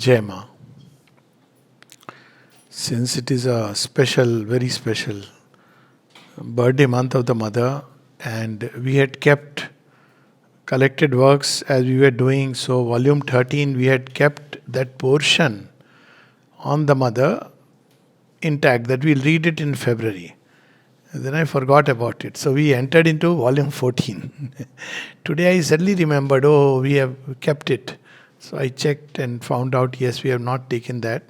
Jai Ma. Since it is a special, very special birthday month of the mother, and we had kept collected works as we were doing, so volume 13, we had kept that portion on the mother intact, that we'll read it in February. And then I forgot about it. So we entered into volume 14. Today I suddenly remembered, oh, we have kept it. So I checked and found out, yes, we have not taken that.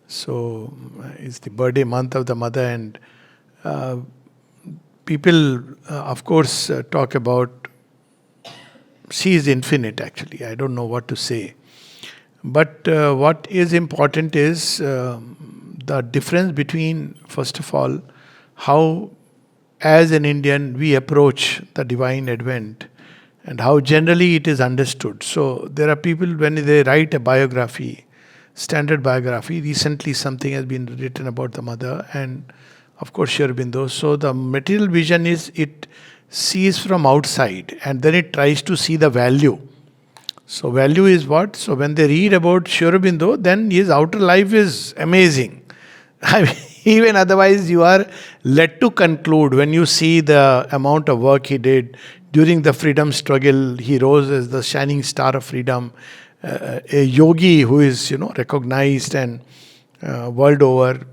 So it's the birthday month of the mother, and uh, people, of course, talk about she is infinite actually. I don't know what to say. But what is important is the difference between, first of all, how, as an Indian, we approach the divine advent and how generally it is understood. So there are people, when they write a biography, standard biography, recently something has been written about the mother, and of course Sri Aurobindo. So the material vision is, it sees from outside and then it tries to see the value. So value is what? So when they read about Sri Aurobindo, then his outer life is amazing. I mean, even otherwise, you are led to conclude when you see the amount of work he did during the freedom struggle. He rose as the shining star of freedom, a yogi who is, recognized and world over.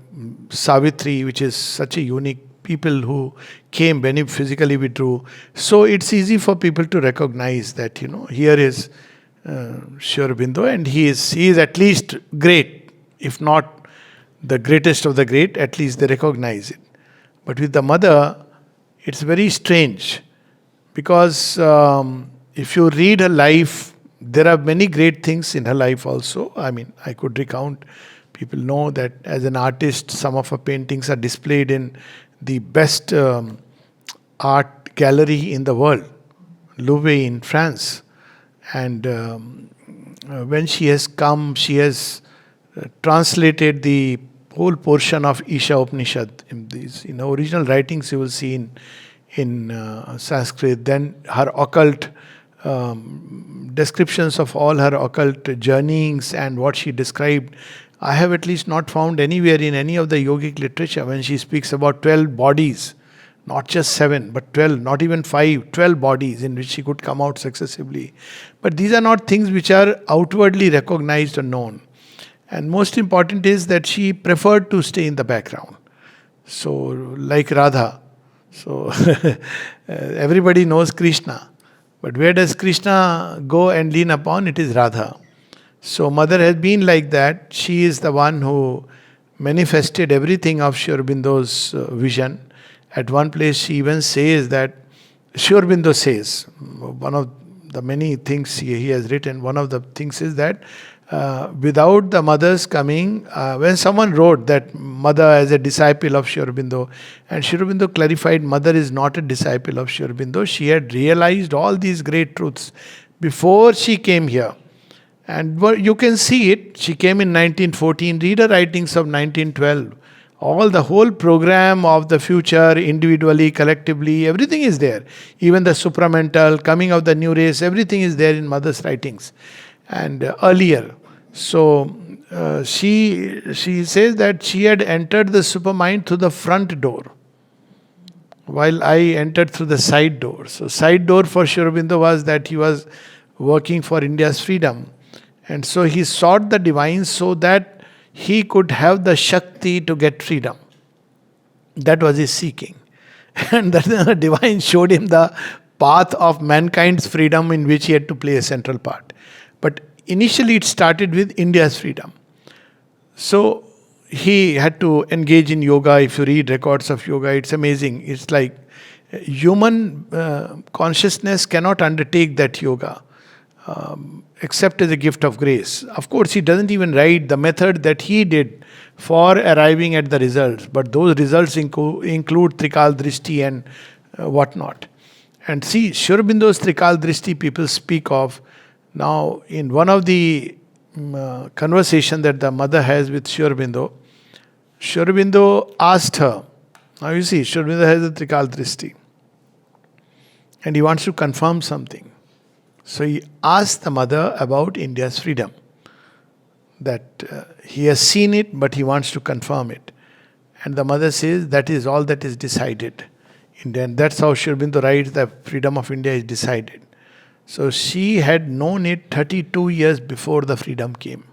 Savitri, which is such a unique people who came when he physically withdrew. So it's easy for people to recognize that, here is Sri Aurobindo, and he is at least great, if not the greatest of the great, at least they recognize it. But with the mother, it's very strange, because if you read her life, there are many great things in her life also. I mean, I could recount. People know that as an artist, some of her paintings are displayed in the best art gallery in the world, Louvre in France. And when she has come, she has translated the whole portion of Isha Upanishad. In original writings, you will see in Sanskrit. Then her occult descriptions of all her occult journeyings and what she described, I have at least not found anywhere in any of the yogic literature when she speaks about 12 bodies, not just 7, but 12, not even 5, 12 bodies in which she could come out successively. But these are not things which are outwardly recognized or known. And most important is that she preferred to stay in the background. So, like Radha. So, everybody knows Krishna. But where does Krishna go and lean upon? It is Radha. So mother has been like that. She is the one who manifested everything of Sri Aurobindo's vision. At one place she even says that, Sri Aurobindo says, one of the many things he has written, one of the things is that without the mother's coming, when someone wrote that mother as a disciple of Sri Aurobindo, and Sri Aurobindo clarified mother is not a disciple of Sri Aurobindo, she had realized all these great truths before she came here. And you can see it. She came in 1914. Read her writings of 1912. All the whole program of the future, individually, collectively, everything is there. Even the supramental, coming of the new race, everything is there in mother's writings. And earlier. So she says that she had entered the supermind through the front door, while I entered through the side door. So side door for Sri Aurobindo was that he was working for India's freedom. And so he sought the divine so that he could have the Shakti to get freedom. That was his seeking. And the divine showed him the path of mankind's freedom in which he had to play a central part. But initially it started with India's freedom. So he had to engage in yoga. If you read records of yoga, it's amazing. It's like human consciousness cannot undertake that yoga. Except as a gift of grace. Of course, he doesn't even write the method that he did for arriving at the results, but those results include Trikal Drishti and whatnot. And see, Sri Aurobindo's Trikal Drishti people speak of. Now, in one of the conversation that the mother has with Sri Aurobindo asked her, now you see, Sri Aurobindo has a Trikal Drishti, and he wants to confirm something. So he asked the mother about India's freedom. that he has seen it, but he wants to confirm it. And the mother says that is all that is decided. And that's how Sri Aurobindo writes that freedom of India is decided. So she had known it 32 years before the freedom came.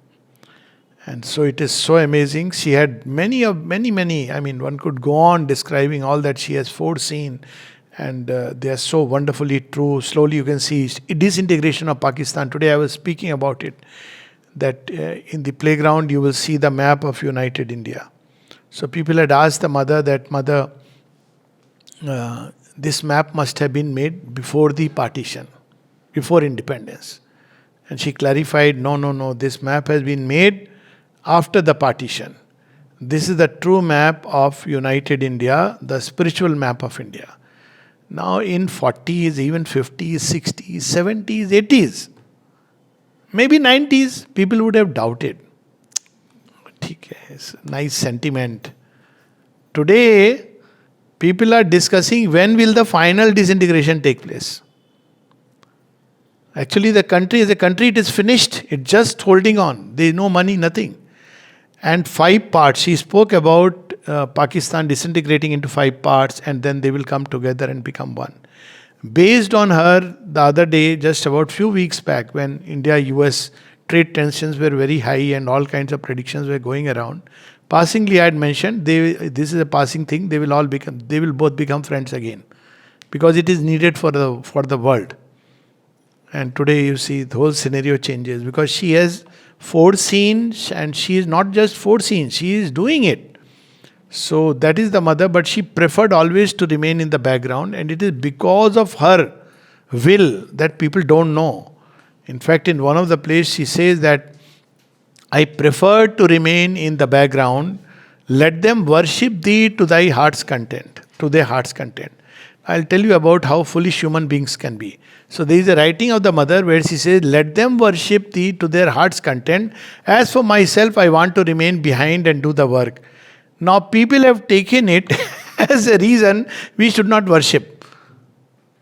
And so it is so amazing. She had many, I mean, one could go on describing all that she has foreseen. And they are so wonderfully true. Slowly you can see disintegration of Pakistan. Today I was speaking about it. That in the playground you will see the map of United India. So people had asked the mother that, Mother, this map must have been made before the partition, before independence. And she clarified, no, this map has been made after the partition. This is the true map of United India, the spiritual map of India. Now in 40s, even 50s, 60s, 70s, 80s, maybe 90s, people would have doubted. It's a nice sentiment. Today, people are discussing when will the final disintegration take place. Actually, the country as a country, it is finished. It's just holding on. There is no money, nothing. And 5 parts. She spoke about Pakistan disintegrating into 5 parts, and then they will come together and become one. Based on her, the other day, just about few weeks back, when India-US trade tensions were very high and all kinds of predictions were going around, passingly I had mentioned, this is a passing thing, they will both become friends again. Because it is needed for the world. And today you see the whole scenario changes because she has foreseen, and she is not just foreseen, she is doing it. So that is the mother, but she preferred always to remain in the background, and it is because of her will that people don't know. In fact, in one of the places she says that I prefer to remain in the background, let them worship thee to thy heart's content, to their heart's content. I'll tell you about how foolish human beings can be. So there is a writing of the mother where she says, let them worship thee to their heart's content. As for myself, I want to remain behind and do the work. Now people have taken it as a reason we should not worship.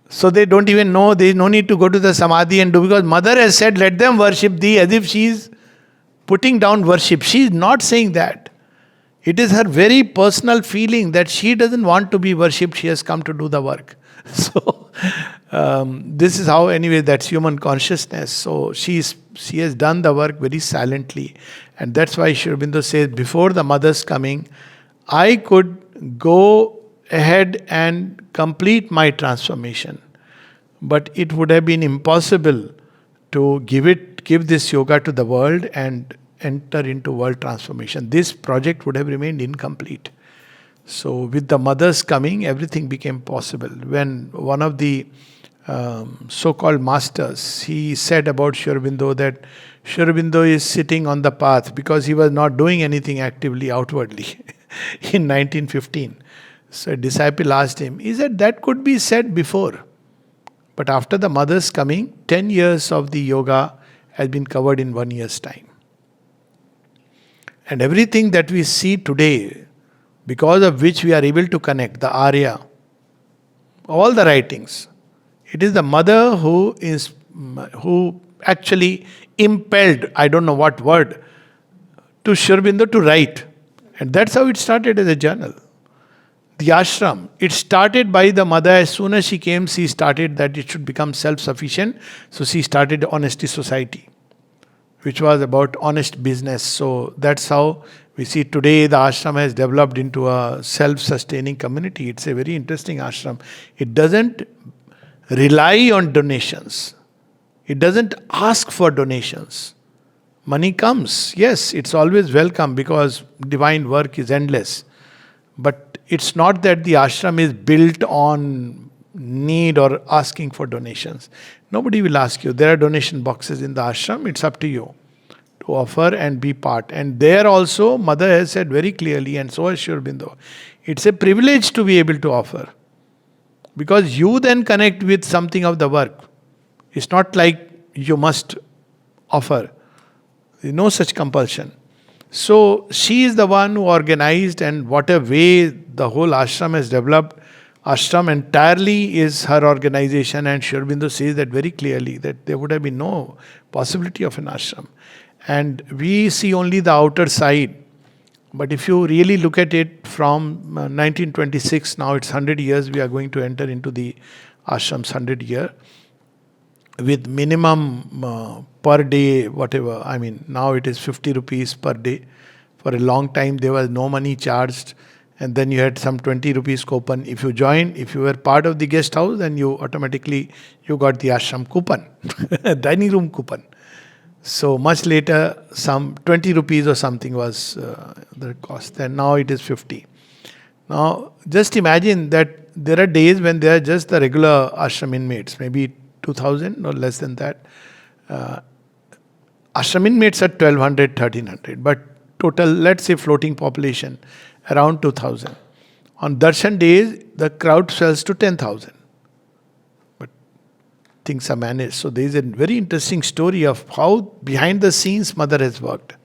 So they don't even know, there is no need to go to the samadhi and do, because mother has said, let them worship thee, as if she is putting down worship. She is not saying that. It is her very personal feeling that she doesn't want to be worshipped, she has come to do the work. So, this is how, anyway, that's human consciousness. So, she has done the work very silently. And that's why Sri Aurobindo says, before the mother's coming, I could go ahead and complete my transformation. But it would have been impossible to give this yoga to the world and enter into world transformation. This project would have remained incomplete. So with the mother's coming, everything became possible. When one of the so-called masters, he said about Sri Aurobindo that Sri Aurobindo is sitting on the path because he was not doing anything actively outwardly in 1915. So a disciple asked him, he said that could be said before. But after the mother's coming, 10 years of the yoga has been covered in 1 year's time. And everything that we see today, because of which we are able to connect, the Arya, all the writings, it is the mother who actually impelled, I don't know what word, to Sri Aurobindo to write. And that's how it started as a journal. The ashram, it started by the mother. As soon as she came, she started that it should become self-sufficient. So she started Honesty Society, which was about honest business. So that's how we see today the ashram has developed into a self-sustaining community. It's a very interesting ashram. It doesn't rely on donations. It doesn't ask for donations. Money comes. Yes, it's always welcome because divine work is endless. But it's not that the ashram is built on need or asking for donations. Nobody will ask you. There are donation boxes in the ashram. It's up to you to offer and be part. And there also, mother has said very clearly, and so has Sri Aurobindo, it's a privilege to be able to offer. Because you then connect with something of the work. It's not like you must offer. There is no such compulsion. So she is the one who organized, and what a way the whole ashram has developed. Ashram entirely is her organization, and Sri Aurobindo says that very clearly, that there would have been no possibility of an ashram. And we see only the outer side. But if you really look at it from 1926, now it's 100 years, we are going to enter into the ashram's 100 year with minimum per day, whatever. I mean, now it is 50 rupees per day. For a long time, there was no money charged. And then you had some 20 rupees coupon. If you joined, if you were part of the guest house, then you automatically, you got the ashram coupon, dining room coupon. So much later, some 20 rupees or something was the cost. And now it is 50. Now, just imagine that there are days when they are just the regular ashram inmates, maybe 2,000 or less than that. Ashram inmates are 1,200, 1,300. But total, let's say floating population, around 2,000. On darshan days, the crowd swells to 10,000. But things are managed. So there is a very interesting story of how behind the scenes mother has worked.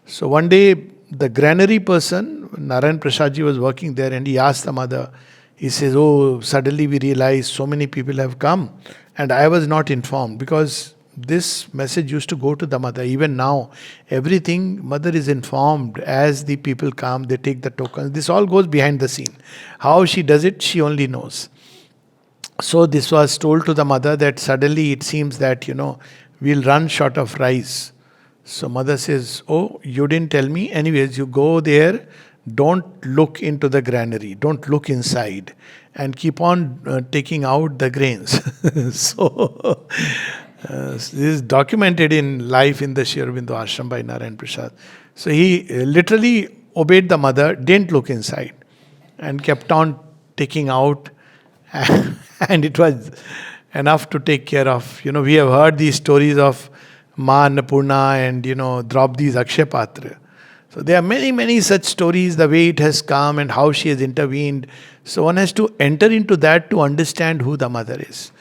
So one day, the granary person, Narayan Prasadji, was working there, and he asked the mother, he says, "Oh, suddenly we realized so many people have come and I was not informed," because this message used to go to the mother. Even now, everything, mother is informed. As the people come, they take the tokens. This all goes behind the scene. How she does it, she only knows. So this was told to the mother that suddenly it seems that, we'll run short of rice. So mother says, "Oh, you didn't tell me. Anyways, you go there. Don't look into the granary. Don't look inside. And keep on taking out the grains." So this is documented in life in the Sri Aurobindo ashram by Narayan Prasad. So he literally obeyed the mother, didn't look inside, and kept on taking out. And it was enough to take care of. We have heard these stories of Ma Annapurna and, Draupadi's Akshay Patra. So there are many, many such stories, the way it has come and how she has intervened. So one has to enter into that to understand who the mother is.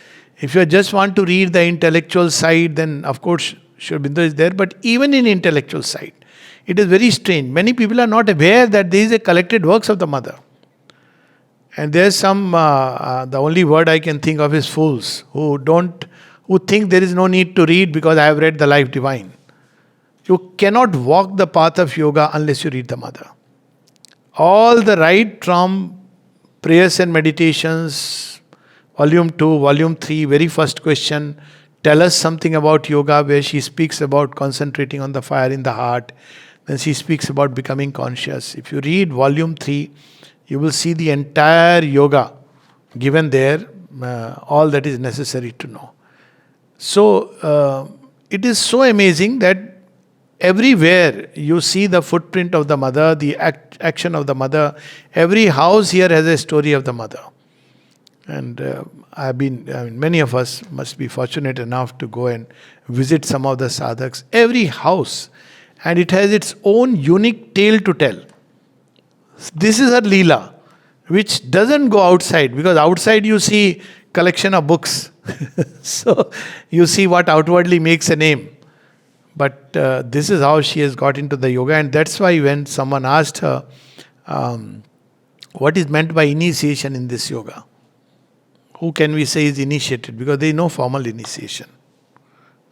If you just want to read the intellectual side, then of course Sri Aurobindo is there. But even in intellectual side, it is very strange. Many people are not aware that there is a collected works of the mother. And there's some, the only word I can think of is fools, who think there is no need to read because I have read the Life Divine. You cannot walk the path of yoga unless you read the mother. All the right from prayers and meditations, volume 2, volume 3, very first question, tell us something about yoga, where she speaks about concentrating on the fire in the heart. Then she speaks about becoming conscious. If you read volume 3, you will see the entire yoga given there, all that is necessary to know. So, it is so amazing that everywhere you see the footprint of the mother, the action of the mother. Every house here has a story of the mother. And many of us must be fortunate enough to go and visit some of the sadhaks. Every house, and it has its own unique tale to tell. This is her Leela, which doesn't go outside, because outside you see collection of books. So you see what outwardly makes a name. But this is how she has got into the yoga. And that's why when someone asked her, what is meant by initiation in this yoga? Who can we say is initiated? Because there is no formal initiation.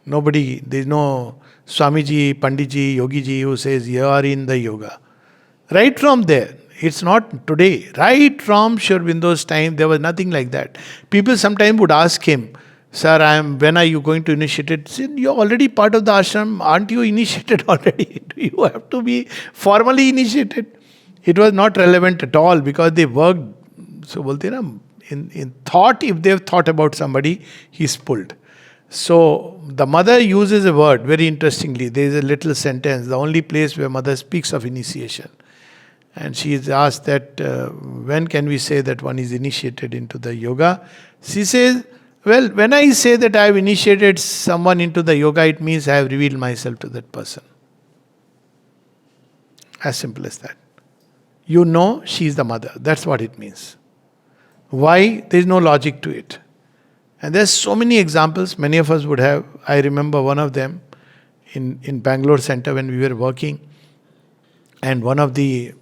Nobody, there is no Swamiji, Panditji, Yogiji who says, you are in the yoga. Right from there. It's not today. Right from Sri Aurobindo's time, there was nothing like that. People sometimes would ask him, "Sir, when are you going to initiate it?" He said, "You're already part of the ashram. Aren't you initiated already? Do you have to be formally initiated?" It was not relevant at all, because they worked. So, bolte na, in thought, if they've thought about somebody, he's pulled. So, the mother uses a word, very interestingly. There is a little sentence, the only place where mother speaks of initiation. And she is asked that, when can we say that one is initiated into the yoga? She says, well, when I say that I have initiated someone into the yoga, it means I have revealed myself to that person. As simple as that. You know she is the mother. That's what it means. Why? There is no logic to it. And there's so many examples many of us would have. I remember one of them in Bangalore Center when we were working. And one of the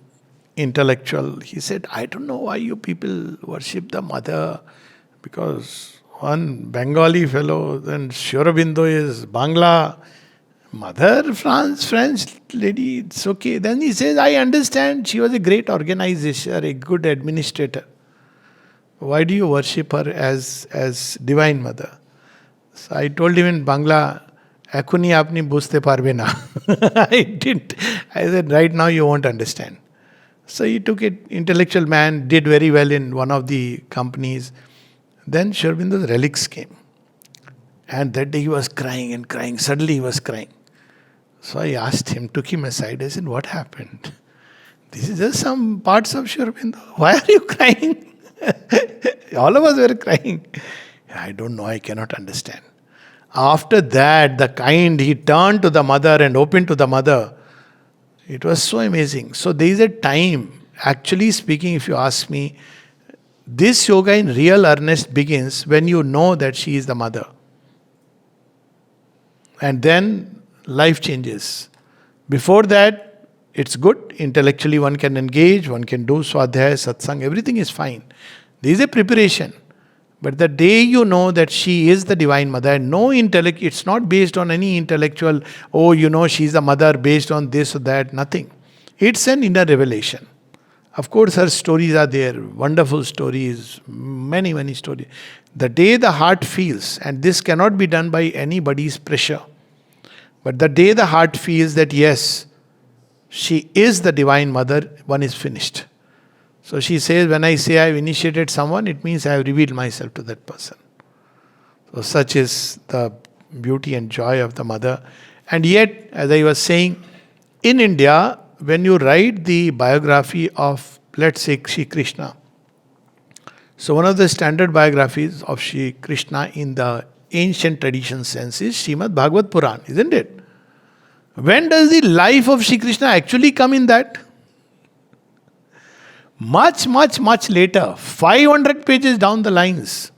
intellectual, he said, I don't know why you people worship the mother, because one Bengali fellow, then Sri Aurobindo is Bangla, Mother, French lady, it's okay. Then he says, I understand she was a great organizer, a good administrator. Why do you worship her as Divine Mother? So I told him in Bangla, এখনই আপনি বুঝতে পারবে না. I didn't. I said, right now you won't understand. So he took it, intellectual man, did very well in one of the companies. Then Sri Aurobindo's relics came. And that day he was crying and crying. Suddenly he was crying. So I asked him, took him aside. I said, what happened? This is just some parts of Sri Aurobindo. Why are you crying? All of us were crying. I don't know, I cannot understand. After that, the kind he turned to the mother and opened to the mother, it was so amazing. So there is a time, actually speaking, if you ask me, this yoga in real earnest begins when you know that she is the mother. And then life changes. Before that, it's good. Intellectually one can engage, one can do swadhyaya, satsang, everything is fine. There is a preparation. But the day you know that she is the Divine Mother, and no intellect, it's not based on any intellectual, oh, she's the mother based on this or that, nothing. It's an inner revelation. Of course, her stories are there, wonderful stories, many, many stories. The day the heart feels, and this cannot be done by anybody's pressure, but the day the heart feels that yes, she is the Divine Mother, one is finished. So she says, when I say I have initiated someone, it means I have revealed myself to that person. So such is the beauty and joy of the mother. And yet, as I was saying, in India, when you write the biography of, let's say, Shri Krishna, so one of the standard biographies of Shri Krishna in the ancient tradition sense is Srimad Bhagavad Puran, isn't it? When does the life of Shri Krishna actually come in that? Much, much, much later, 500 pages down the lines.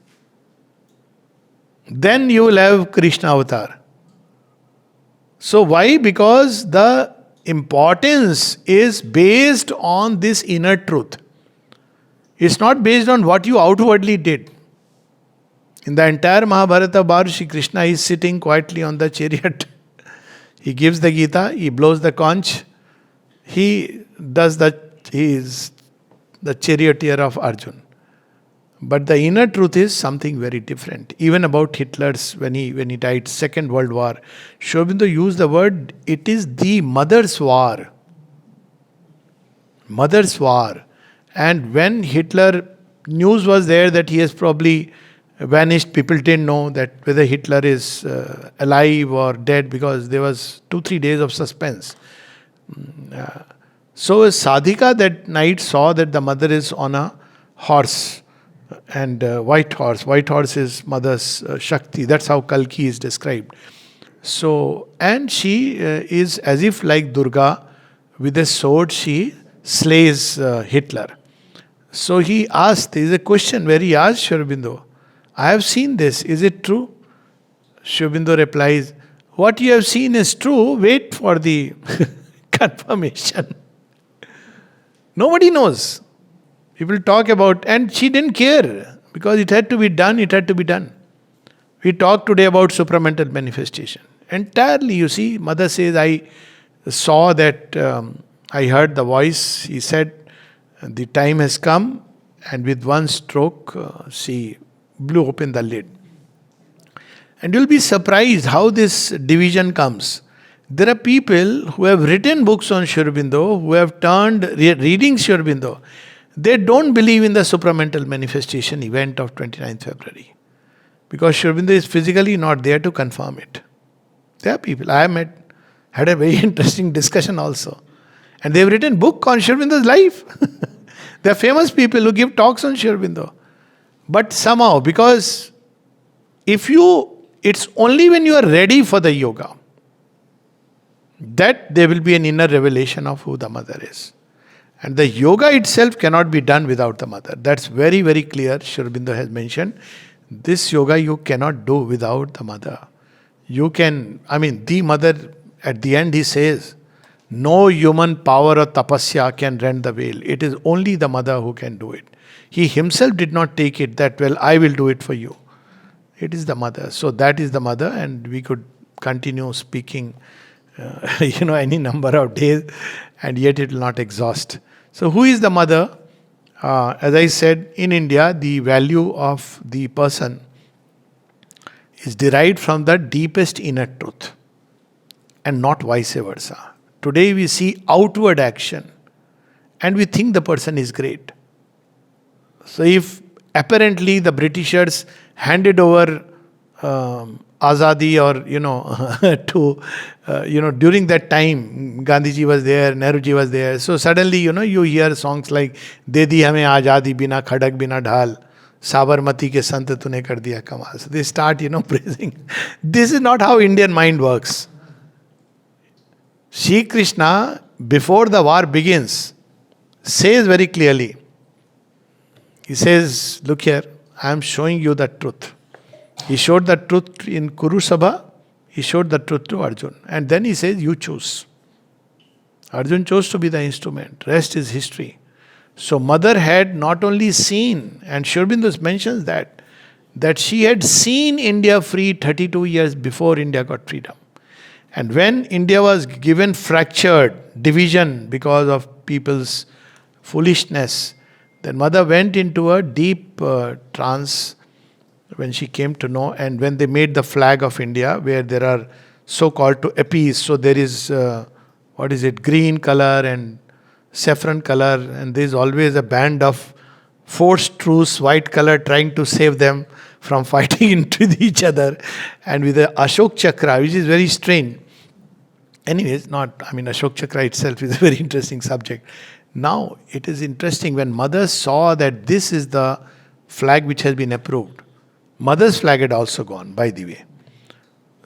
Then you will have Krishna avatar. So why? Because the importance is based on this inner truth. It's not based on what you outwardly did. In the entire Mahabharata bar, Shri Krishna is sitting quietly on the chariot. He gives the Gita, he blows the conch, he is the charioteer of Arjun. But the inner truth is something very different. Even about Hitler's, when he died, Second World War, Sri Aurobindo used the word, it is the mother's war. Mother's war. And when Hitler, news was there that he has probably vanished, people didn't know that whether Hitler is alive or dead, because there was 2-3 days of suspense. So a sadhika that night saw that the mother is on a horse, and white horse. White horse is mother's Shakti. That's how Kalki is described. So, and she is as if like Durga, with a sword she slays Hitler. So he asked, there is a question where he asked Sri Aurobindo, I have seen this, is it true? Sri Aurobindo replies, what you have seen is true, wait for the confirmation. Nobody knows. People talk about, and she didn't care because it had to be done, it had to be done. We talked today about supramental manifestation. Entirely, you see, mother says, I saw that, I heard the voice, he said, the time has come, and with one stroke, she blew open the lid. And you'll be surprised how this division comes. There are people who have written books on Sri Aurobindo, who have turned reading Sri Aurobindo. They don't believe in the supramental manifestation event of 29th February. Because Sri Aurobindo is physically not there to confirm it. There are people I met, had a very interesting discussion also. And they've written book on Sri Aurobindo's life. There are famous people who give talks on Sri Aurobindo. But somehow, because it's only when you are ready for the yoga, that there will be an inner revelation of who the mother is. And the yoga itself cannot be done without the mother. That's very, very clear. Sri Aurobindo has mentioned, this yoga you cannot do without the mother. The mother, at the end he says, no human power or tapasya can rend the veil. It is only the mother who can do it. He himself did not take it that, well, I will do it for you. It is the mother. So that is the mother, and we could continue speaking, any number of days, and yet it will not exhaust. So, who is the mother? As I said, in India, the value of the person is derived from the deepest inner truth and not vice versa. Today, we see outward action and we think the person is great. So, if apparently the Britishers handed over Azadi, or to during that time Gandhiji was there, Nehruji was there. So suddenly you hear songs like "De di hame azadi bina khadak bina dhal, Sabarmati ke sant tune kar diya kamal." So they start praising. This is not how Indian mind works. Shri Krishna, before the war begins, says very clearly. He says, "Look here, I am showing you the truth." He showed the truth in Kuru Sabha, he showed the truth to Arjun. And then he says, "You choose." Arjun chose to be the instrument. Rest is history. So mother had not only seen, and Sri Aurobindo mentions that she had seen India free 32 years before India got freedom. And when India was given fractured, division because of people's foolishness, then mother went into a deep trance when she came to know, and when they made the flag of India, where there are so-called to appease. So there is, green color and saffron color, and there is always a band of forced truce, white color, trying to save them from fighting into each other, and with the Ashok Chakra, which is very strange. Anyways, Ashok Chakra itself is a very interesting subject. Now, it is interesting when mother saw that this is the flag which has been approved. Mother's flag had also gone, by the way.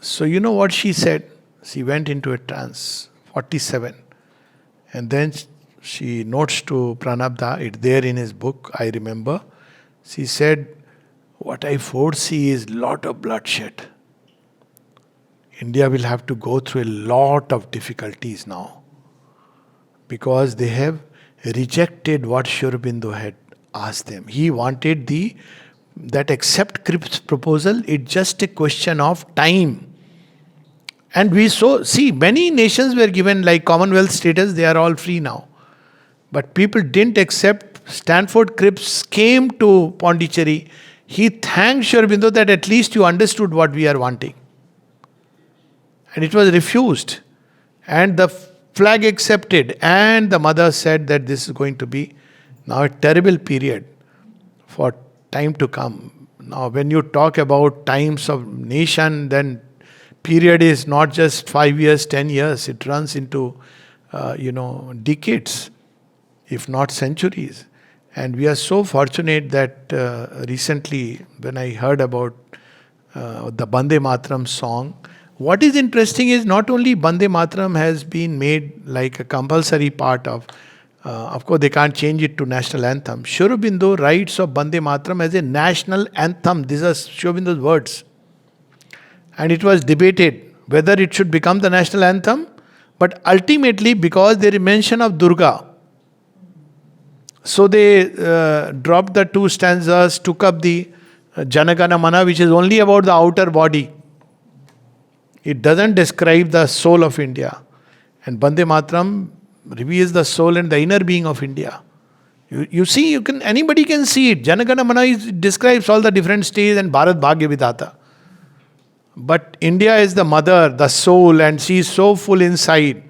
So you know what she said? She went into a trance, 47. And then she notes to Pranabdha, it's there in his book, I remember. She said, "What I foresee is lot of bloodshed. India will have to go through a lot of difficulties now, because they have rejected what Sri Aurobindo had asked them. He wanted that accept Cripp's proposal. It's just a question of time. And we see many nations were given like Commonwealth status, they are all free now. But people didn't accept. Stanford Cripps came to Pondicherry. He thanked Sri Aurobindo that at least you understood what we are wanting. And it was refused. And the flag accepted. And the mother said that this is going to be now a terrible period for time to come. Now, when you talk about times of nation, then period is not just 5 years, 10 years. It runs into, decades, if not centuries. And we are so fortunate that recently, when I heard about the Bande Mataram song, what is interesting is not only Bande Mataram has been made like a compulsory part of course, they can't change it to national anthem. Sri Aurobindo writes of Bande Mataram as a national anthem. These are Sri Aurobindo's words. And it was debated whether it should become the national anthem. But ultimately, because there is mention of Durga, so they dropped the two stanzas, took up the Janagana Mana, which is only about the outer body. It doesn't describe the soul of India. And Bande Mataram reveals the soul and the inner being of India. You see, anybody can see it. Janagana Mana describes all the different stages and Bharat Bhagya Vidhata. But India is the mother, the soul, and she is so full inside.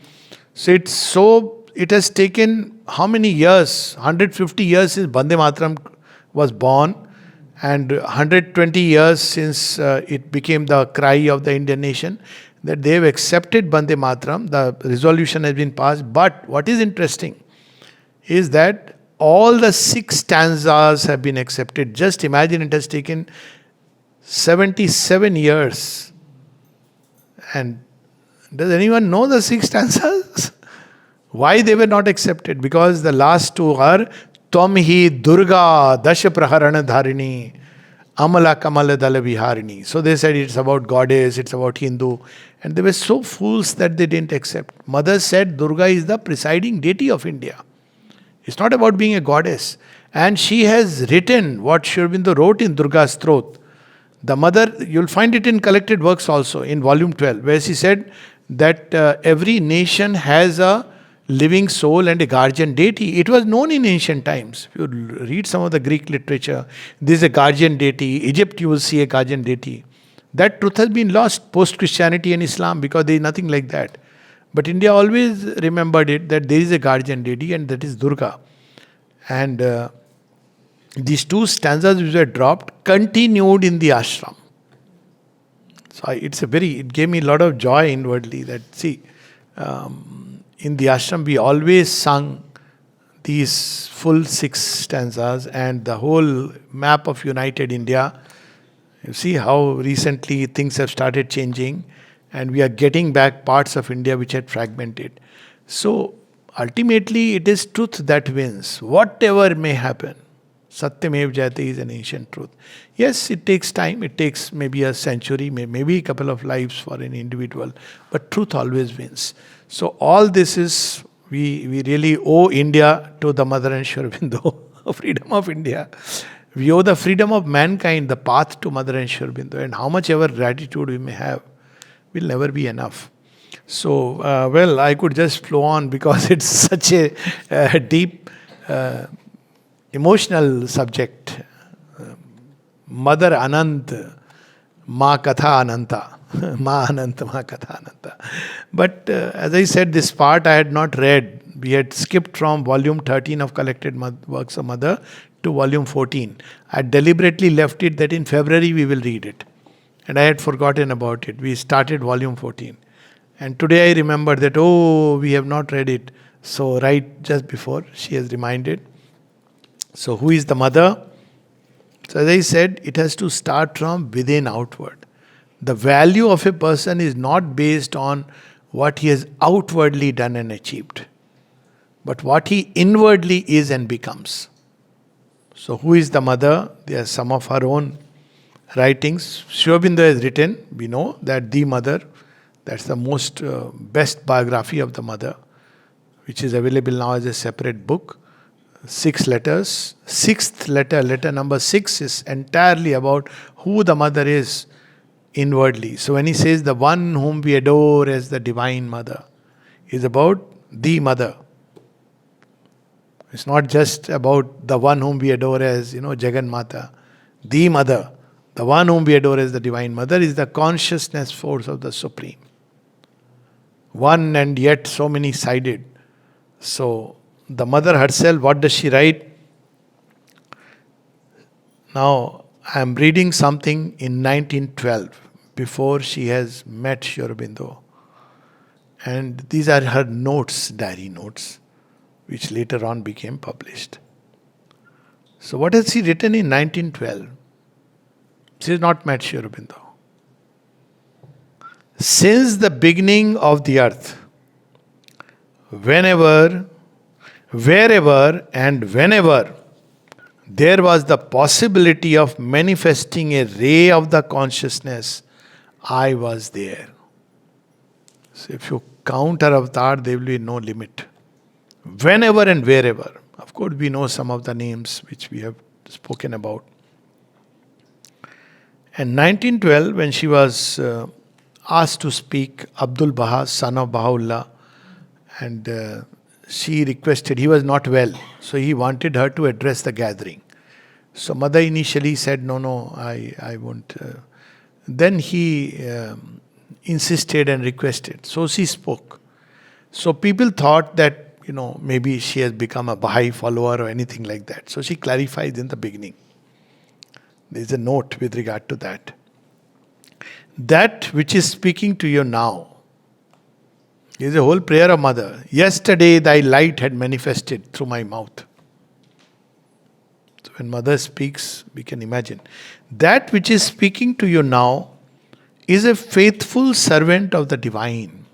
So it has taken how many years? 150 years since Bande Mataram was born, and 120 years since it became the cry of the Indian nation, that they have accepted Bande Mataram. The resolution has been passed. But what is interesting is that all the 6 stanzas have been accepted. Just imagine, it has taken 77 years. And does anyone know the 6 stanzas? Why they were not accepted? Because the last 2 are Tvam hi Durga Dasha Praharana Dharini Amala Kamala Dala Viharini. So they said it's about goddess, it's about Hindu. And they were so fools that they didn't accept. Mother said Durga is the presiding deity of India. It's not about being a goddess. And she has written what Sri Aurobindo wrote in Durga's throat, The mother, you'll find it in collected works also in volume 12, where she said that every nation has a living soul and a guardian deity. It was known in ancient times. If you read some of the Greek literature, there is a guardian deity. Egypt, you will see a guardian deity. That truth has been lost post Christianity and Islam because there is nothing like that. But India always remembered it that there is a guardian deity, and that is Durga. And these two stanzas which were dropped continued in the ashram. So it gave me a lot of joy inwardly that, see, in the ashram we always sung these full 6 stanzas and the whole map of united India. You see how recently things have started changing and we are getting back parts of India which had fragmented. So ultimately it is truth that wins. Whatever may happen, Satyamev Jayate is an ancient truth. Yes, it takes time. It takes maybe a century, maybe a couple of lives for an individual. But truth always wins. So all this is, we really owe India to the mother and Sri Aurobindo, freedom of India. We owe the freedom of mankind, the path to mother and Sri Aurobindo. And how much ever gratitude we may have will never be enough. So, well, I could just flow on because it's such a deep emotional subject. Mother Anant, Ma Katha Ananta. Ma Ananta, Ma Katha Ananta. But as I said, this part I had not read. We had skipped from volume 13 of Collected Works of Mother to volume 14. I had deliberately left it that in February we will read it. And I had forgotten about it. We started volume 14. And today I remembered that, we have not read it. So right just before, she has reminded. So who is the mother? So as I said, it has to start from within outward. The value of a person is not based on what he has outwardly done and achieved, but what he inwardly is and becomes. So who is the mother? There are some of her own writings. Sri Aurobindo has written, we know that the mother, that's the most best biography of the mother, which is available now as a separate book. 6 letters. 6th letter, letter number 6, is entirely about who the mother is inwardly. So when he says the one whom we adore as the divine mother, is about the mother. It's not just about the one whom we adore as, Jagan Mata. The mother, the one whom we adore as the divine mother, is the consciousness force of the Supreme. One and yet so many sided. So the mother herself, what does she write? Now, I am reading something in 1912, before she has met Sri Aurobindo. And these are her notes, diary notes, which later on became published. So what has she written in 1912? She has not met Sri Aurobindo. Since the beginning of the earth, wherever and whenever there was the possibility of manifesting a ray of the consciousness, I was there. So if you count her avatar, there will be no limit. Whenever and wherever. Of course, we know some of the names which we have spoken about. And 1912, when she was asked to speak, Abdul Baha, son of Baha'u'llah, and she requested, he was not well, so he wanted her to address the gathering. So mother initially said, no, I won't. Then he insisted and requested. So she spoke. So people thought that, maybe she has become a Baha'i follower or anything like that. So she clarifies in the beginning. There is a note with regard to that. That which is speaking to you now is a whole prayer of mother. Yesterday thy light had manifested through my mouth. So when mother speaks, we can imagine. That which is speaking to you now is a faithful servant of the divine.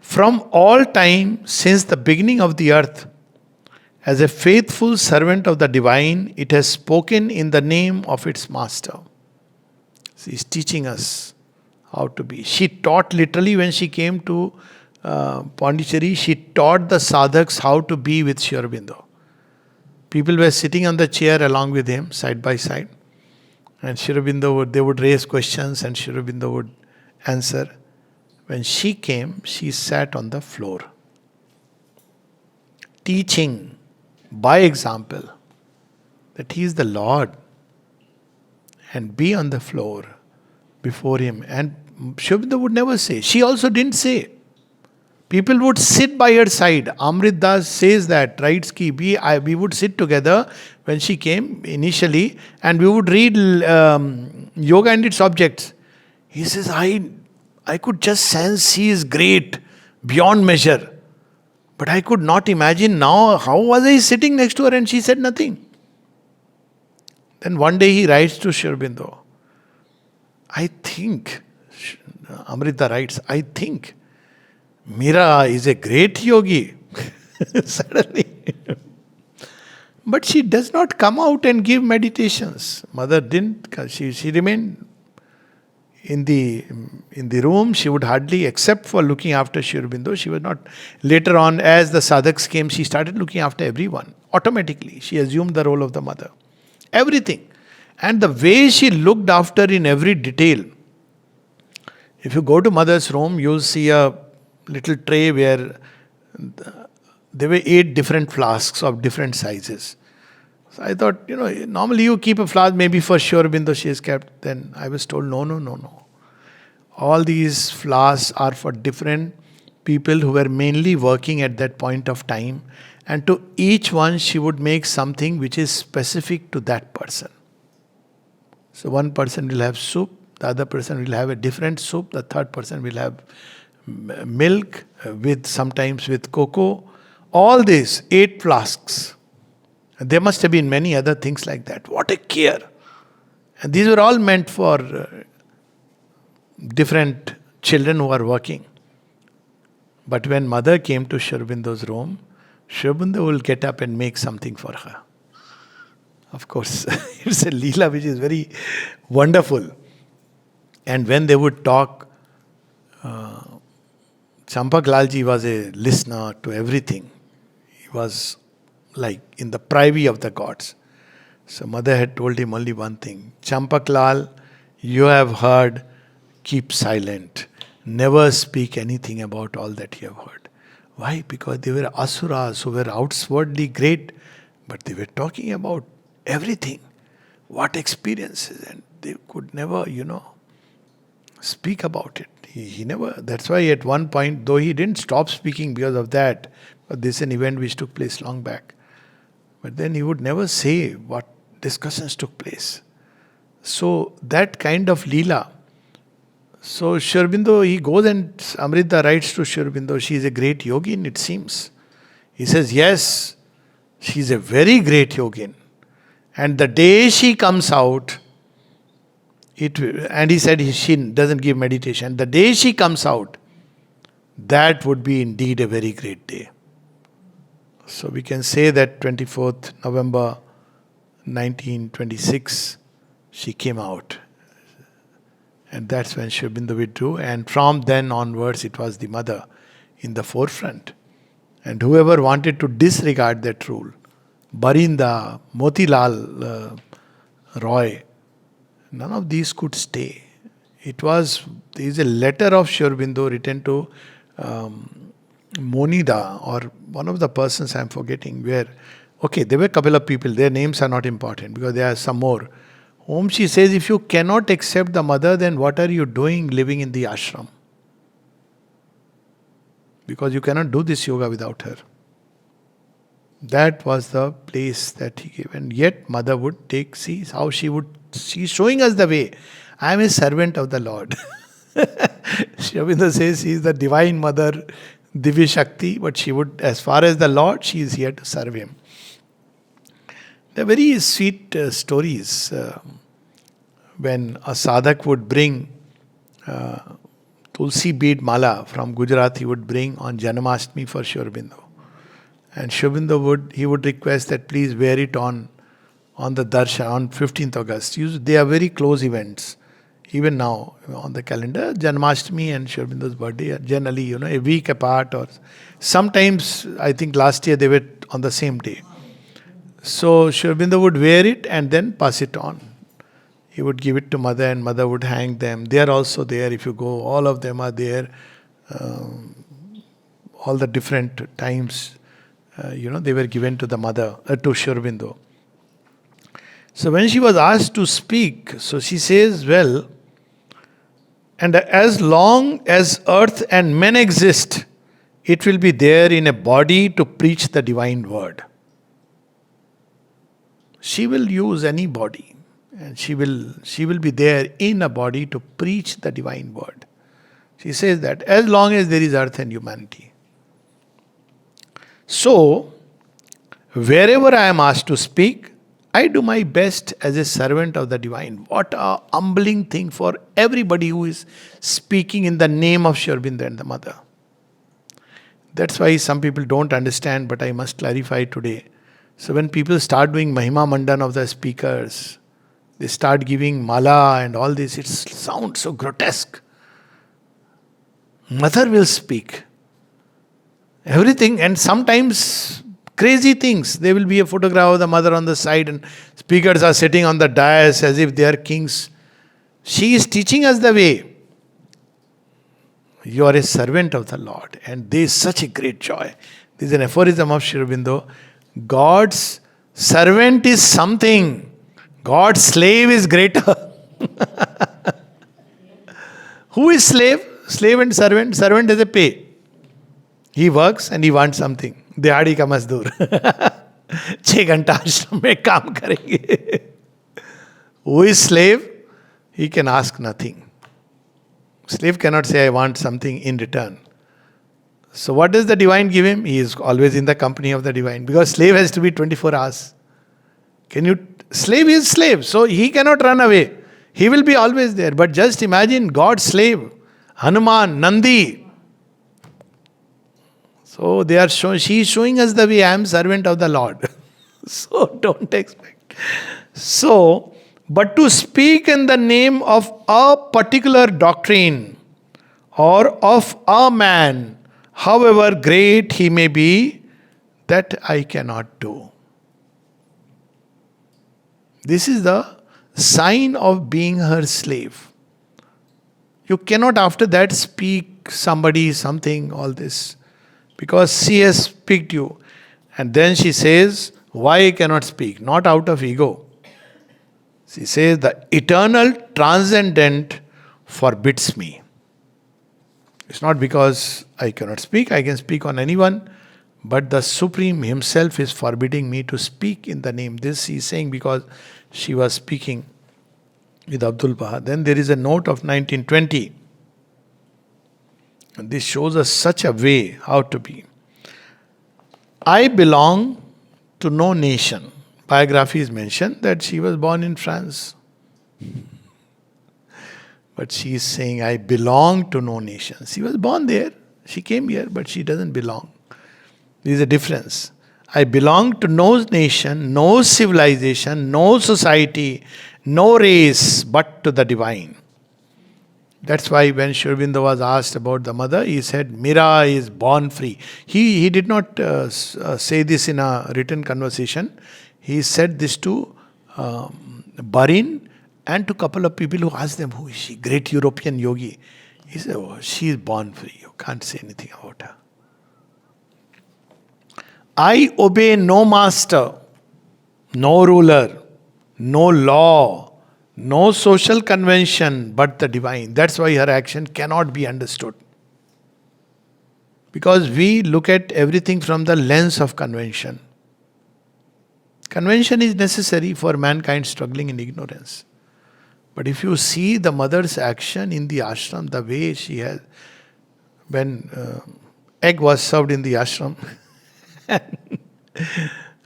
From all time, since the beginning of the earth, as a faithful servant of the divine, it has spoken in the name of its master. She is teaching us how to be. She taught literally when she came to Pondicherry, she taught the sadhaks how to be with Sri Aurobindo. People were sitting on the chair along with him, side by side. And Sri Aurobindo they would raise questions and Sri Aurobindo would answer. When she came, she sat on the floor, teaching by example that he is the Lord, and be on the floor before him. And Sri Aurobindo would never say. She also didn't say. People would sit by her side. Amrit Das says that, writes ki we would sit together when she came initially, and we would read yoga and its objects. He says, I could just sense he is great, beyond measure. But I could not imagine now, how was I sitting next to her and she said nothing. Then one day he writes to Sri Aurobindo, I think, Amrita writes, I think Meera is a great yogi. Suddenly. But she does not come out and give meditations. Mother didn't, she remained in the room. She would hardly, except for looking after Sri Aurobindo, she was not. Later on, as the sadhaks came, she started looking after everyone. Automatically, she assumed the role of the mother. Everything. And the way she looked after in every detail. If you go to mother's room, you'll see a little tray where there were 8 different flasks of different sizes. So I thought, normally you keep a flask maybe for Sri Aurobindo she has kept. Then I was told, no. All these flasks are for different people who were mainly working at that point of time. And to each one she would make something which is specific to that person. So one person will have soup, the other person will have a different soup, the third person will have milk, sometimes with cocoa. All these 8 flasks. And there must have been many other things like that. What a care! And these were all meant for different children who are working. But when mother came to Sri Aurobindo's room, Sri Aurobindo will get up and make something for her. Of course, it's a leela which is very wonderful. And when they would talk, Champak Lalji was a listener to everything. He was like in the privy of the gods. So mother had told him only one thing. Champak Lal, you have heard, keep silent. Never speak anything about all that you have heard. Why? Because they were asuras who were outwardly great, but they were talking about everything. What experiences, and they could never, speak about it. He never, that's why at one point, though he didn't stop speaking because of that, but this is an event which took place long back. But then he would never say what discussions took place. So that kind of leela. So Sri Aurobindo, he goes and Amrita writes to Sri Aurobindo, she is a great yogin, it seems. He says, yes, she is a very great yogin. And the day she comes out, and he said she doesn't give meditation. The day she comes out, that would be indeed a very great day. So we can say that 24th November 1926, she came out. And that's when Sri Aurobindo withdrew. And from then onwards, it was the mother in the forefront. And whoever wanted to disregard that rule, Barinda, Motilal Roy, none of these could stay. There is a letter of Sri Aurobindo written to Monida, or one of the persons I am forgetting, where, there were a couple of people, their names are not important because there are some more, whom she says, if you cannot accept the mother, then what are you doing living in the ashram? Because you cannot do this yoga without her. That was the place that he gave. And yet mother would she's showing us the way. I am a servant of the Lord. Sri Aurobindo says she is the divine mother, Divya Shakti, but she would, as far as the Lord, she is here to serve him. They are very sweet stories. When a sadhak would bring Tulsi bead mala from Gujarat, he would bring on Janmashtami for Sri Aurobindo. And Sri Aurobindo would request that please wear it on the darshan on 15th August. They are very close events. Even now on the calendar, Janmashtami and Sri Aurobindo's birthday are generally, a week apart, or sometimes, I think last year they were on the same day. So Sri Aurobindo would wear it and then pass it on. He would give it to mother and mother would hang them. They are also there. If you go, all of them are there. All the different times, they were given to the mother, to Sri Aurobindo. So when she was asked to speak, so she says, well, and as long as earth and men exist, it will be there in a body to preach the divine word. She will use any body, and she will be there in a body to preach the divine word. She says that as long as there is earth and humanity. So, wherever I am asked to speak, I do my best as a servant of the divine. What a humbling thing for everybody who is speaking in the name of Sri Aurobindo and the mother. That's why some people don't understand, but I must clarify today. So when people start doing Mahima Mandan of the speakers, they start giving mala and all this, it sounds so grotesque. Mother will speak. Everything, and sometimes crazy things. There will be a photograph of the mother on the side and speakers are sitting on the dais as if they are kings. She is teaching us the way. You are a servant of the Lord, and there is such a great joy. This is an aphorism of Sri Aurobindo. God's servant is something. God's slave is greater. Who is slave? Slave and servant. Servant has a pay. He works and he wants something. दिहाड़ी का मजदूर 6 घंटा आश्रम में काम करेंगे. Who is slave? He can ask nothing. Slave cannot say, I want something in return. So what does the divine give him? He is always in the company of the divine. Because slave has to be 24 hours. Slave is slave. So he cannot run away. He will be always there. But just imagine God's slave. Hanuman, Nandi. So she is showing us the way. I am servant of the Lord. So don't expect. So, but to speak in the name of a particular doctrine or of a man, however great he may be, that I cannot do. This is the sign of being her slave. You cannot after that speak somebody, something, all this. Because she has picked you. And then she says, why I cannot speak? Not out of ego. She says, the eternal transcendent forbids me. It's not because I cannot speak, I can speak on anyone, but the Supreme Himself is forbidding me to speak in the name. This he is saying because she was speaking with Abdul Baha. Then there is a note of 1920. And this shows us such a way how to be. I belong to no nation. Biography is mentioned that she was born in France. But she is saying, I belong to no nation. She was born there. She came here, but she doesn't belong. There is a difference. I belong to no nation, no civilization, no society, no race, but to the divine. That's why when Sri Aurobindo was asked about the mother, he said, Mira is born free. He did not say this in a written conversation. He said this to Barin and to a couple of people who asked them, who is she? Great European yogi. He said, oh, she is born free. You can't say anything about her. I obey no master, no ruler, no law, no social convention, but the divine. That's why her action cannot be understood. Because we look at everything from the lens of convention. Convention is necessary for mankind struggling in ignorance. But if you see the mother's action in the ashram, the way she has, when egg was served in the ashram,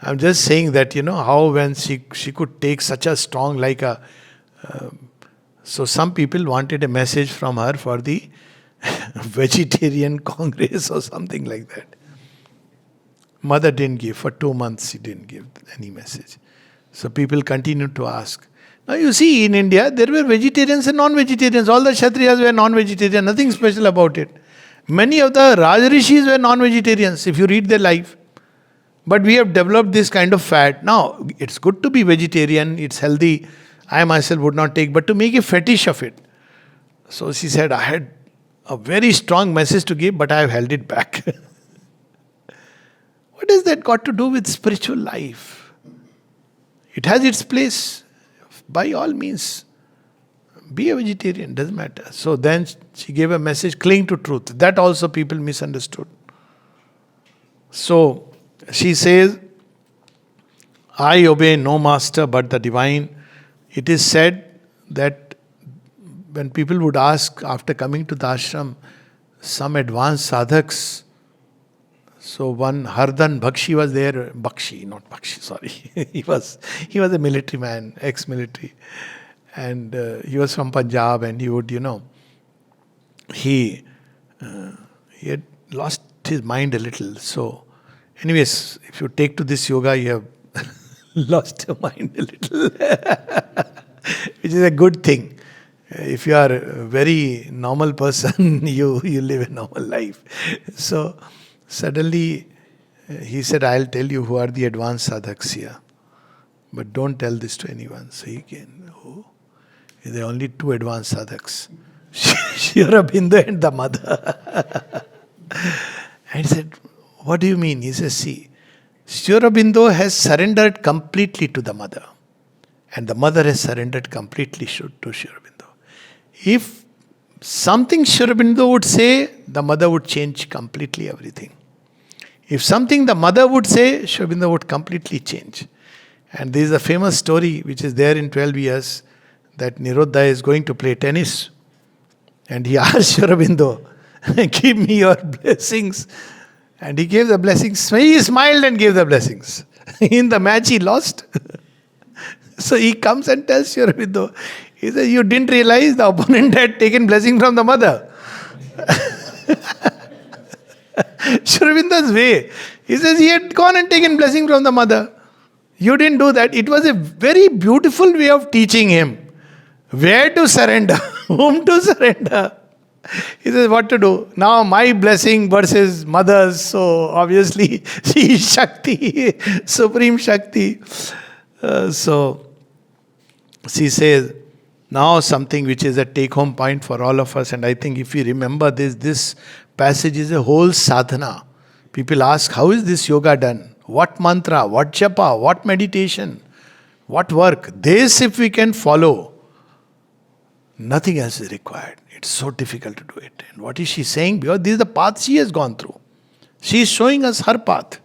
I'm just saying that, how when she could take such a strong, like a, so some people wanted a message from her for the vegetarian congress or something like that. Mother didn't give. For 2 months she didn't give any message. So people continued to ask. Now you see, in India, there were vegetarians and non-vegetarians. All the Kshatriyas were non-vegetarian. Nothing special about it. Many of the Rajarishis were non-vegetarians, if you read their life. But we have developed this kind of fad. Now, it's good to be vegetarian. It's healthy. I myself would not take, but to make a fetish of it. So she said, I had a very strong message to give, but I have held it back. What has that got to do with spiritual life? It has its place. By all means, be a vegetarian, doesn't matter. So then she gave a message, cling to truth. That also people misunderstood. So she says, I obey no master but the divine. It is said that when people would ask after coming to the ashram, some advanced sadhaks, so one Hardan Bakshi was there, Bakshi, not Bakshi, sorry. he was a military man, ex-military. And he was from Punjab, and he would, he had lost his mind a little. So, anyways, if you take to this yoga, you have lost your mind a little, which is a good thing. If you are a very normal person, you live a normal life. So, suddenly, he said, I'll tell you who are the advanced sadhaks here. But don't tell this to anyone. So he came, there are only two advanced sadhaks. Sri Aurobindo and the mother. And he said, what do you mean? He says, see, Sri Aurobindo has surrendered completely to the mother. And the mother has surrendered completely to Sri Aurobindo. If something Sri Aurobindo would say, the mother would change completely everything. If something the mother would say, Sri Aurobindo would completely change. And there is a famous story which is there in 12 years that Nirodha is going to play tennis. And he asked Sri Aurobindo, give me your blessings. And he gave the blessings. He smiled and gave the blessings. In the match he lost. So he comes and tells Sri Aurobindo, he says, you didn't realize the opponent had taken blessing from the mother. Sri Aurobindo's way. He says he had gone and taken blessing from the mother. You didn't do that. It was a very beautiful way of teaching him where to surrender, whom to surrender. He says what to do. Now my blessing versus mother's. So obviously she is Shakti, Supreme Shakti. So she says, now something which is a take-home point for all of us, and I think if we remember this passage is a whole sadhana. People ask, how is this yoga done? What mantra, what japa, what meditation, what work? This if we can follow, nothing else is required. It's so difficult to do it. And what is she saying? Because this is the path she has gone through. She is showing us her path.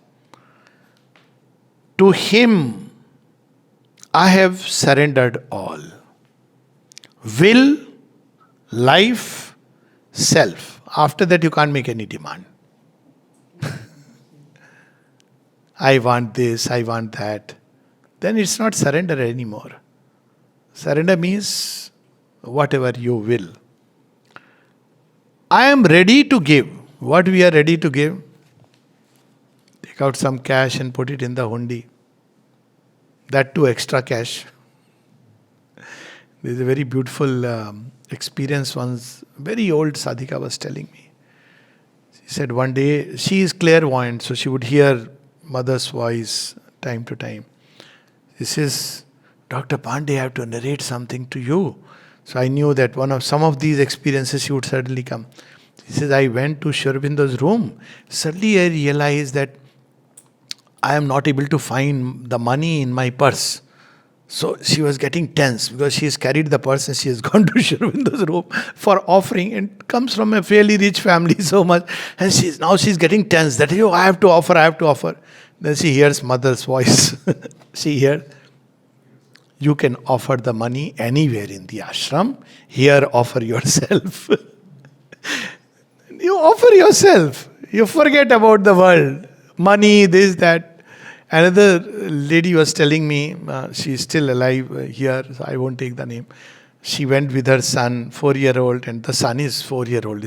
To him, I have surrendered all. Will, life, self. After that, you can't make any demand. I want this, I want that. Then it's not surrender anymore. Surrender means whatever you will. I am ready to give. What we are ready to give? Take out some cash and put it in the hundi. That too extra cash. There is a very beautiful experience once, very old sadhika was telling me. She said one day, she is clairvoyant, so she would hear mother's voice time to time. She says, Dr. Pandey, I have to narrate something to you. So I knew that some of these experiences she would certainly come. She says, I went to Sri Aurobindo's room. Suddenly I realized that I am not able to find the money in my purse. So she was getting tense because she has carried the purse and she has gone to Sri Aurobindo's room for offering, and comes from a fairly rich family so much. And she's getting tense that, I have to offer. Then she hears mother's voice. She hears, you can offer the money anywhere in the ashram. Here, offer yourself. You offer yourself. You forget about the world. Money, this, that. Another lady was telling me, she's still alive here, so I won't take the name. She went with her son, 4-year-old, and the son is 4-year-old.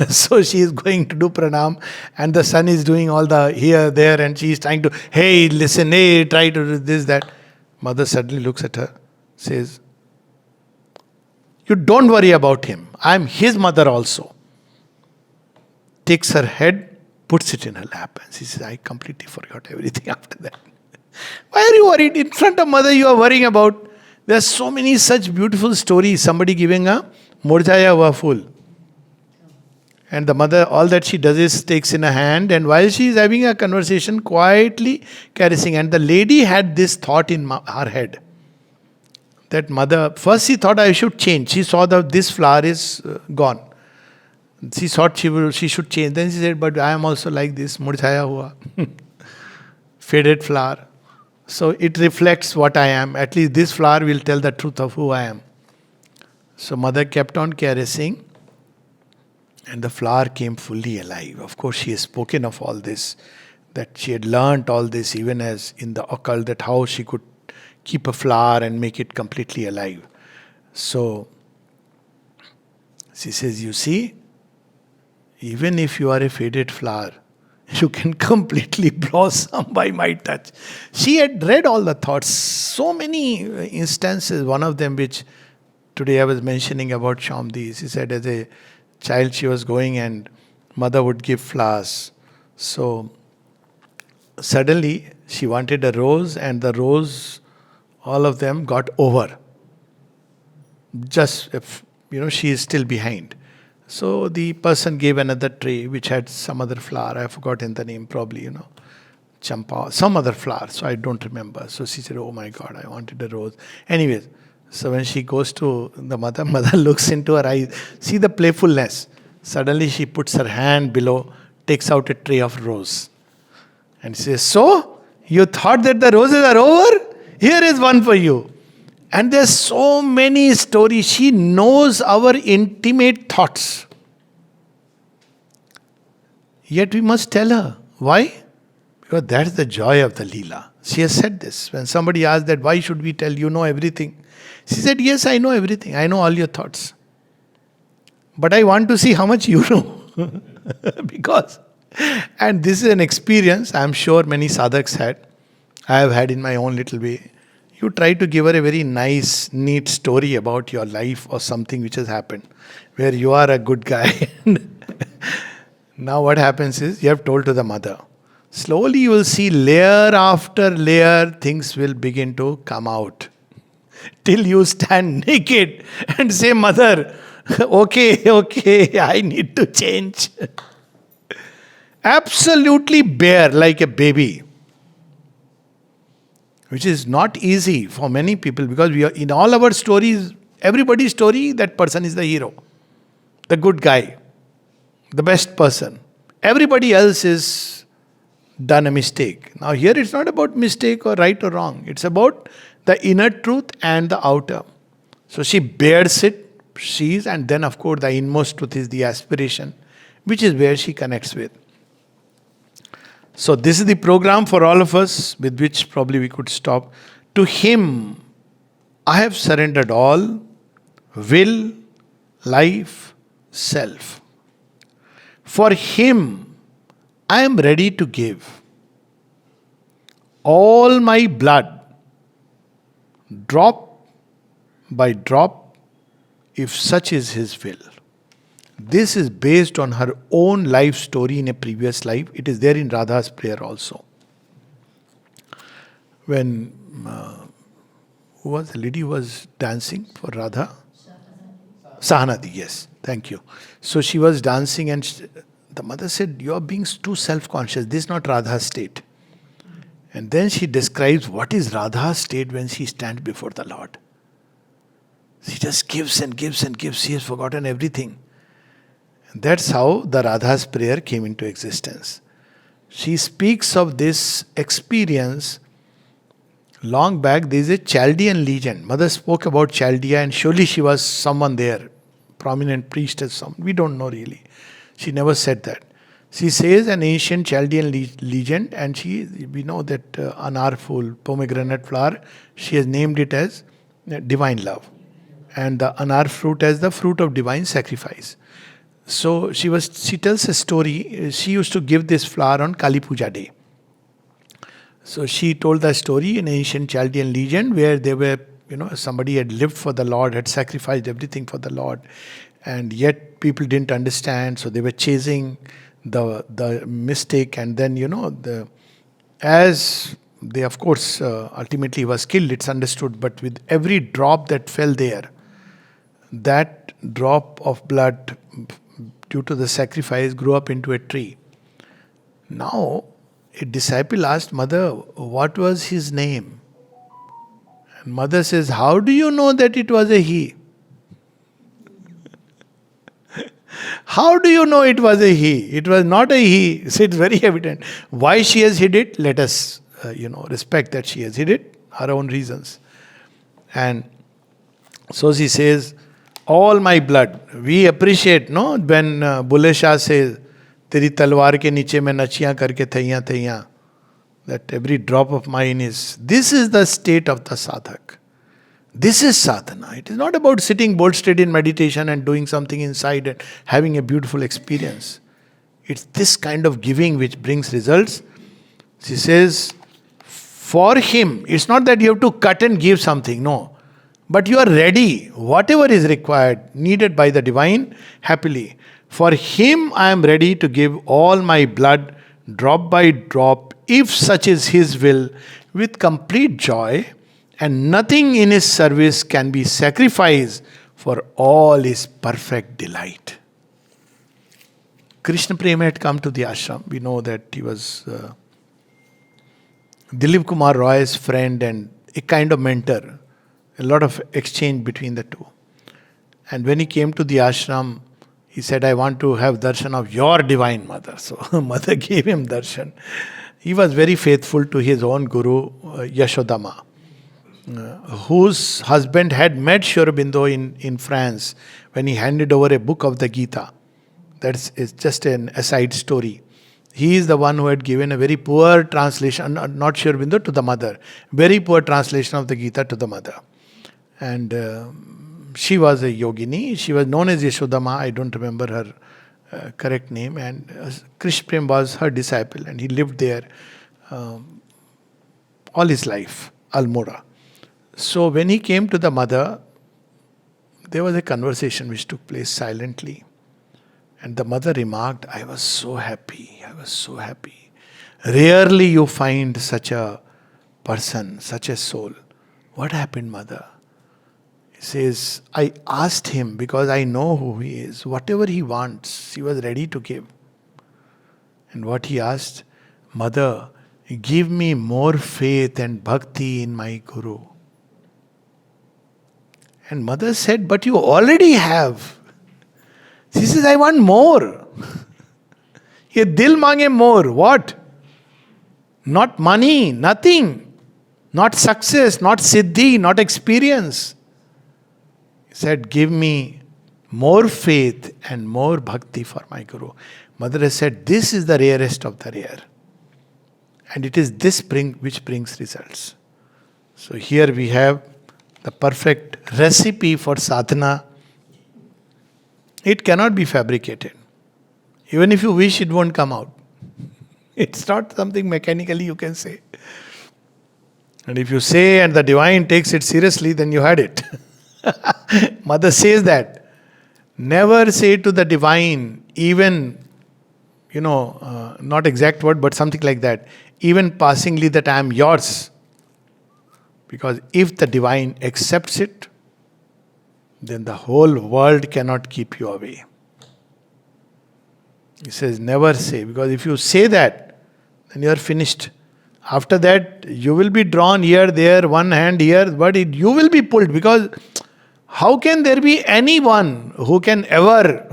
So she is going to do pranam, and the son is doing all the here, there, and she is trying to, hey, listen, hey, try to do this, that. Mother suddenly looks at her, says, you don't worry about him. I am his mother also. Takes her head, puts it in her lap, and she says, I completely forgot everything after that. Why are you worried? In front of mother you are worrying about There are so many such beautiful stories. Somebody giving a murjaya hua fool. And the mother, all that she does is takes in a hand, and while she is having a conversation, quietly caressing. And the lady had this thought in her head. That mother, first she thought I should change. She saw that this flower is gone. She thought she should change. Then she said, but I am also like this, murjhaya hua, faded flower. So it reflects what I am. At least this flower will tell the truth of who I am. So mother kept on caressing, and the flower came fully alive. Of course, she has spoken of all this, that she had learnt all this even as in the occult, that how she could keep a flower and make it completely alive. So she says, you see, even if you are a faded flower, you can completely blossom by my touch. She had read all the thoughts. So many instances. One of them which today I was mentioning about Shamdi. She said as a child she was going and mother would give flowers. So suddenly she wanted a rose, and the rose, all of them got over. Just if, she is still behind. So the person gave another tray which had some other flower. I have forgotten the name, probably, champa, some other flower. So I don't remember. So she said, oh my God, I wanted a rose. Anyways, so when she goes to the mother, mother looks into her eyes. See the playfulness. Suddenly she puts her hand below, takes out a tray of rose. And says, so, you thought that the roses are over? Here is one for you. And there's so many stories. She knows our intimate thoughts. Yet we must tell her. Why? Because that's the joy of the Leela. She has said this. When somebody asked that, why should we tell you know everything? She said, yes, I know everything. I know all your thoughts. But I want to see how much you know. Because, and this is an experience I'm sure many sadhaks had. I have had in my own little way. You try to give her a very nice, neat story about your life or something which has happened, where you are a good guy. Now what happens is, you have told to the mother. Slowly you will see layer after layer, things will begin to come out. Till you stand naked and say, mother, okay, I need to change. Absolutely bare like a baby. Which is not easy for many people, because we are in all our stories, everybody's story, that person is the hero, the good guy, the best person. Everybody else is done a mistake. Now here it's not about mistake or right or wrong. It's about the inner truth and the outer. So she bears it, sees, and then of course the inmost truth is the aspiration, which is where she connects with. So this is the program for all of us, with which probably we could stop. To Him, I have surrendered all, will, life, self. For Him, I am ready to give all my blood, drop by drop, if such is His will. This is based on her own life story in a previous life. It is there in Radha's prayer also. When, who was the lady who was dancing for Radha? Sahanadi, yes. Thank you. So she was dancing, and the mother said, you are being too self-conscious. This is not Radha's state. And then she describes what is Radha's state when she stands before the Lord. She just gives and gives and gives. She has forgotten everything. That's how the Radha's prayer came into existence. She speaks of this experience long back. There is a Chaldean legend. Mother spoke about Chaldea, and surely she was someone there, prominent priestess. We don't know really. She never said that. She says an ancient Chaldean legend, and we know that anarful pomegranate flower, she has named it as divine love, and the anar fruit as the fruit of divine sacrifice. So she tells a story. She used to give this flower on Kali Puja day. So she told the story in ancient Chaldean legend, where they were, somebody had lived for the Lord, had sacrificed everything for the Lord, and yet people didn't understand. So they were chasing the mistake, and then as they of course, ultimately he was killed, it's understood, but with every drop that fell there, that drop of blood due to the sacrifice grew up into a tree. Now, a disciple asked Mother, what was his name? And Mother says, how do you know that it was a he? How do you know it was a he? It was not a he. So it's very evident. Why she has hid it, let us, respect that she has hid it, her own reasons. And so she says, all my blood. We appreciate, no? When Bulle Shah says, तेरी तलवार के नीचे मैं नचियां करके थैया थैया, that every drop of mine is, this is the state of the sadhak. This is sadhana. It is not about sitting bolt straight in meditation and doing something inside and having a beautiful experience. It's this kind of giving which brings results. She says, for him, it's not that you have to cut and give something, no. But you are ready, whatever is required, needed by the divine, happily. For him I am ready to give all my blood, drop by drop, if such is his will, with complete joy, and nothing in his service can be sacrificed for all his perfect delight. Krishna Prema had come to the ashram. We know that he was Dilip Kumar Roy's friend and a kind of mentor. A lot of exchange between the two. And when he came to the ashram, he said, I want to have darshan of your divine mother. So mother gave him darshan. He was very faithful to his own guru, Yashodama, whose husband had met Sri Aurobindo in France when he handed over a book of the Gita. That's just an aside story. He is the one who had given a very poor translation, not Sri Aurobindo, to the mother. Very poor translation of the Gita to the mother. And she was a yogini. She was known as Yashodama. I don't remember her correct name. And Krishna Prem was her disciple. And he lived there all his life, Almora. So when he came to the mother, there was a conversation which took place silently. And the mother remarked, I was so happy. I was so happy. Rarely you find such a person, such a soul. What happened, mother? He says, I asked him because I know who he is. Whatever he wants, he was ready to give. And what he asked, Mother, give me more faith and bhakti in my Guru. And mother said, but you already have. She says, I want more. Ye dil mange more. What? Not money, nothing. Not success, not siddhi, not experience. He said, give me more faith and more bhakti for my Guru. Mother has said, this is the rarest of the rare. And it is this which brings results. So here we have the perfect recipe for sadhana. It cannot be fabricated. Even if you wish, it won't come out. It's not something mechanically you can say. And if you say and the divine takes it seriously, then you had it. Mother says that. Never say to the divine, even, not exact word, but something like that. Even passingly that I am yours. Because if the divine accepts it, then the whole world cannot keep you away. He says, never say. Because if you say that, then you are finished. After that, you will be drawn here, there, one hand here, but you will be pulled. Because how can there be anyone who can ever,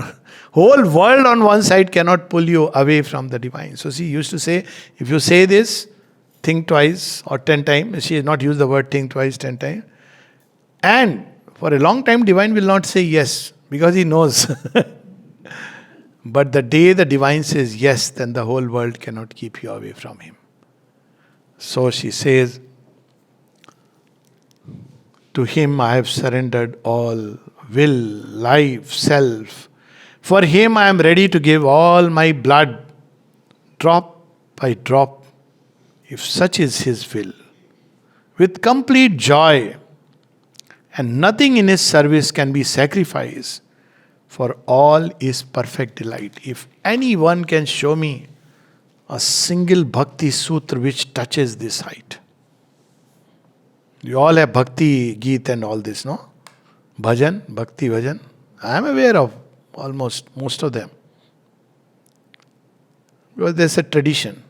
whole world on one side cannot pull you away from the divine. So she used to say, if you say this, think twice or 10 times. She has not used the word think twice, 10 times. And for a long time, divine will not say yes, because he knows. But the day the divine says yes, then the whole world cannot keep you away from him. So she says, to him I have surrendered all, will, life, self. For him I am ready to give all my blood, drop by drop, if such is his will, with complete joy. And nothing in his service can be sacrificed, for all is perfect delight. If anyone can show me a single bhakti sutra which touches this height, You all have bhakti geet and all this, no? Bhajan, bhakti bhajan. I am aware of almost most of them. Because there's a tradition.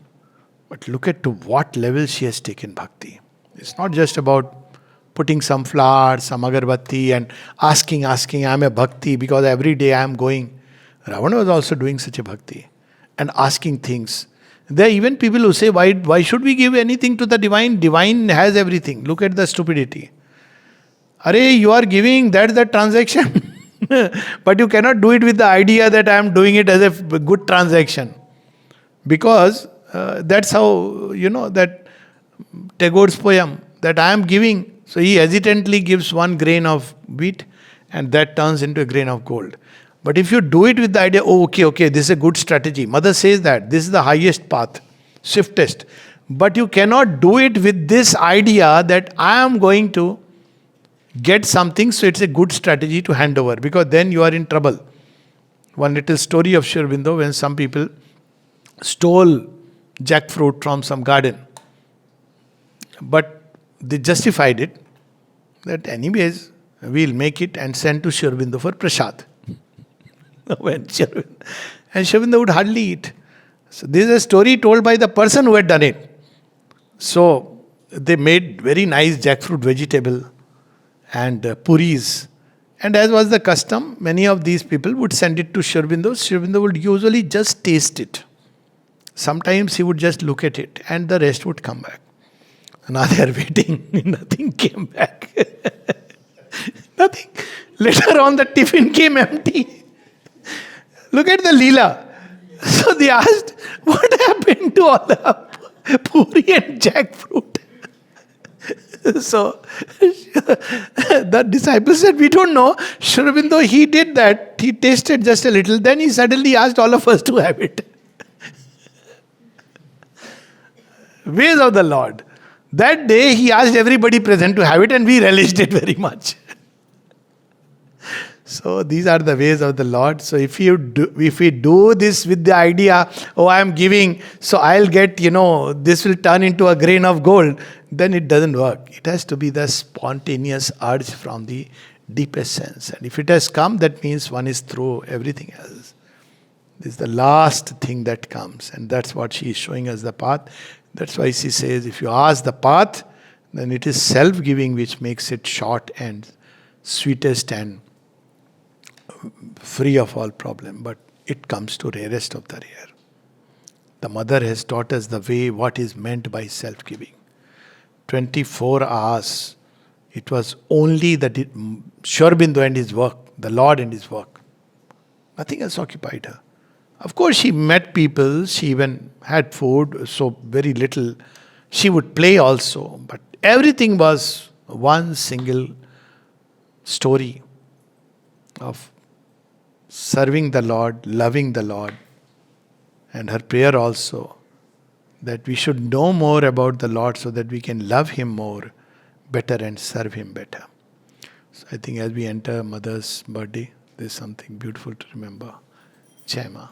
But look at to what level she has taken bhakti. It's not just about putting some flowers, some agarbatti and asking, I am a bhakti because every day I am going. Ravana was also doing such a bhakti and asking things. There are even people who say, why should we give anything to the divine? Divine has everything. Look at the stupidity. Are you are giving, that's the transaction. But you cannot do it with the idea that I am doing it as a good transaction. Because that's how, that Tagore's poem, that I am giving. So he hesitantly gives one grain of wheat and that turns into a grain of gold. But if you do it with the idea, okay, this is a good strategy. Mother says that this is the highest path, swiftest. But you cannot do it with this idea that I am going to get something, so it's a good strategy to hand over, because then you are in trouble. One little story of Sri Aurobindo, when some people stole jackfruit from some garden. But they justified it, that anyways, we'll make it and send to Sri Aurobindo for prasad. And Sri Aurobindo would hardly eat. So this is a story told by the person who had done it. So they made very nice jackfruit vegetable and puris. And as was the custom, many of these people would send it to Sri Aurobindo. Sri Aurobindo would usually just taste it. Sometimes he would just look at it and the rest would come back. Now they are waiting. Nothing came back. Nothing. Later on the tiffin came empty. Look at the Leela. So they asked, what happened to all the puri and jackfruit? So the disciples said, we don't know. Sri Aurobindo, he did that. He tasted just a little. Then he suddenly asked all of us to have it. Ways of the Lord. That day he asked everybody present to have it and we relished it very much. So these are the ways of the Lord. So if we do this with the idea, I am giving, so I'll get, this will turn into a grain of gold, then it doesn't work. It has to be the spontaneous urge from the deepest sense. And if it has come, that means one is through everything else. This is the last thing that comes. And that's what she is showing us, the path. That's why she says, if you ask the path, then it is self-giving which makes it short and sweetest and free of all problem. But it comes to rarest of the rare. The mother has taught us the way, what is meant by self-giving. 24 hours, it was only the Sri Aurobindo and his work, the Lord and his work. Nothing else occupied her. Of course, she met people, she even had food, so very little. She would play also, but everything was one single story of serving the Lord, loving the Lord. And her prayer also, that we should know more about the Lord so that we can love Him more, better and serve Him better. So I think as we enter Mother's birthday, there's something beautiful to remember. Jai Ma.